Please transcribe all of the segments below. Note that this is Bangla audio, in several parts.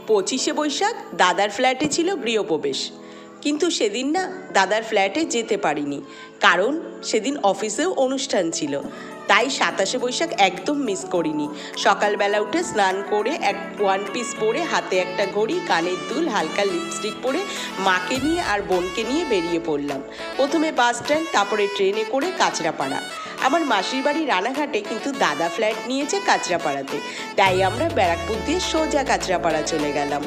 25শে বৈশাখ দাদার ফ্ল্যাটে ছিল গৃহপ্রবেশ, কিন্তু সেদিন না দাদার ফ্ল্যাটে যেতে পারিনি, কারণ সেদিন অফিসেও অনুষ্ঠান ছিল। তাই 27শে বৈশাখ একদম মিস করিনি। সকালবেলা উঠে স্নান করে এক ওয়ান পিস পরে, হাতে একটা ঘড়ি, কানের দুল, হালকা লিপস্টিক পরে মাকে নিয়ে আর বোনকে নিয়ে বেরিয়ে পড়লাম। প্রথমে বাস স্ট্যান্ড, তারপরে ট্রেনে করে কাঁচরাপাড়া। আমার মাসির বাড়ি রানাঘাটে, কিন্তু দাদা ফ্ল্যাট নিয়েছে কাঁচরাপাড়াতে, তাই আমরা ব্যারাকপুর দিয়ে সোজা কাঁচরাপাড়া চলে গেলাম।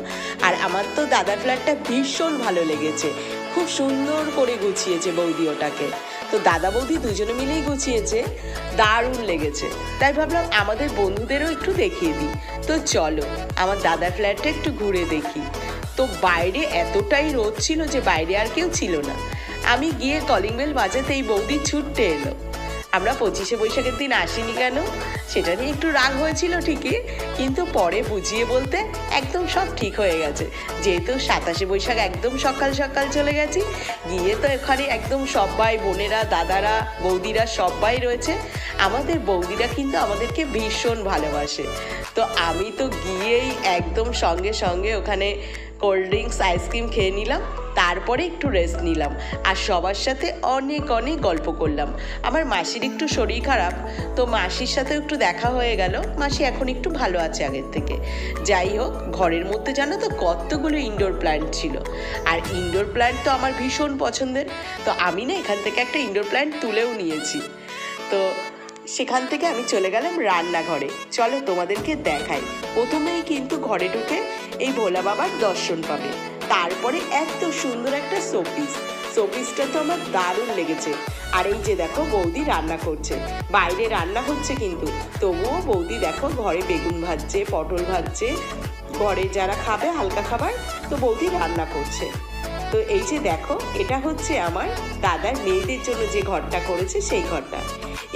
আর আমার তো দাদার ফ্ল্যাটটা ভীষণ ভালো লেগেছে, খুব সুন্দর করে গুছিয়েছে বৌদি ওটাকে। তো দাদা বৌদি দুজনে মিলেই গুছিয়েছে, দারুণ লেগেছে। তাই ভাবলাম আমাদের বন্ধুদেরও একটু দেখিয়ে দিই। তো চলো আমার দাদার ফ্ল্যাটটা একটু ঘুরে দেখি। তো বাইরে এতটাই রোদ ছিল যে বাইরে আর কেউ ছিল না। আমি গিয়ে কলিং বেল বাজাতেই বৌদি ছুটতে এলো। আমরা 25শে বৈশাখের দিন আসিনি কেন, সেটা নিয়ে একটু রাগ হয়েছিল ঠিকই, কিন্তু পরে বুঝিয়ে বলতে একদম সব ঠিক হয়ে গেছে। যেহেতু 27শে বৈশাখ একদম সকাল সকাল চলে গেছি, গিয়ে তো এখানে একদম সবাই, বোনেরা, দাদারা, বৌদিরা সবাই রয়েছে। আমাদের বৌদিরা কিন্তু আমাদেরকে ভীষণ ভালোবাসে। তো আমি তো গিয়েই একদম সঙ্গে সঙ্গে ওখানে কোল্ড ড্রিঙ্কস, আইসক্রিম খেয়ে নিলাম, তারপরে একটু রেস্ট নিলাম আর সবার সাথে অনেক অনেক গল্প করলাম। আমার মাসির একটু শরীর খারাপ, তো মাসির সাথে একটু দেখা হয়ে গেল। মাসি এখন একটু ভালো আছে আগের থেকে। যাই হোক, ঘরের মধ্যে জানো তো কতগুলো ইনডোর প্ল্যান্ট ছিল, আর ইনডোর প্ল্যান্ট তো আমার ভীষণ পছন্দের। তো আমি না এখান থেকে একটা ইনডোর প্ল্যান্ট তুলেও নিয়েছি। তো সেখান থেকে আমি চলে গেলাম রান্নাঘরে। চলো তোমাদেরকে দেখাই। প্রথমেই কিন্তু ঘরে ঢুকে এই ভোলা বাবার দর্শন পাবে, তারপরে এত সুন্দর একটা শোপিসটা তো আমার দারুণ লেগেছে। আর এই যে দেখো বৌদি রান্না করছে, বাইরে রান্না হচ্ছে কিন্তু তবুও বৌদি দেখো ঘরে বেগুন ভাজছে, পটল ভাজছে, ঘরে যারা খাবে হালকা খাবার, তো বৌদি রান্না করছে। তো এই যে দেখো, এটা হচ্ছে আমার দাদার মেয়েদের জন্য যে ঘরটা করেছে সেই ঘরটা।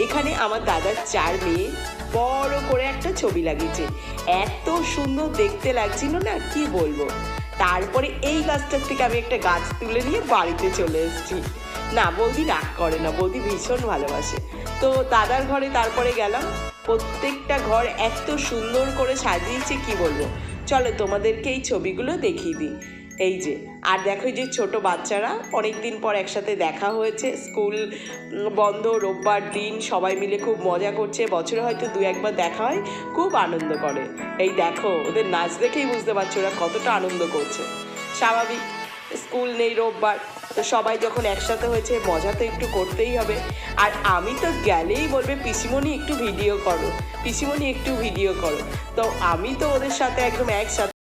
এখানে আমার দাদার 4 মেয়ে বড় করে একটা ছবি লাগিয়েছে, এত সুন্দর দেখতে লাগছিল না কি বলবো। তারপরে এই গাছটার থেকে আমি একটা গাছ তুলে নিয়ে বাড়িতে চলে এসেছি। না, বৌদি রাগ করে না, বৌদি ভীষণ ভালোবাসে। তো দাদার ঘরে তারপরে গেলাম, প্রত্যেকটা ঘর এত সুন্দর করে সাজিয়েছে কি বলবো। চলো তোমাদেরকে এই ছবিগুলো দেখিয়ে দিই। এই যে, আর দেখো যে ছোট বাচ্চারা অনেক দিন পর একসাথে দেখা হয়েছে, স্কুল বন্ধ, রোববার দিন সবাই মিলে খুব মজা করছে। বছরে হয়তো 2-1বার দেখা হয়, খুব আনন্দ করে। এই দেখো ওদের নাচ দেখেই বুঝতে পারছো ওরা কতটা আনন্দ করছে। স্বাভাবিক, স্কুল নেই রোববার, তো সবাই যখন একসাথে হয়েছে মজা তো একটু করতেই হবে। আর আমি তো গেলেই বলবে পিসিমণি একটু ভিডিও করো, পিসিমণি একটু ভিডিও করো। তো আমি তো ওদের সাথে একদম একসাথে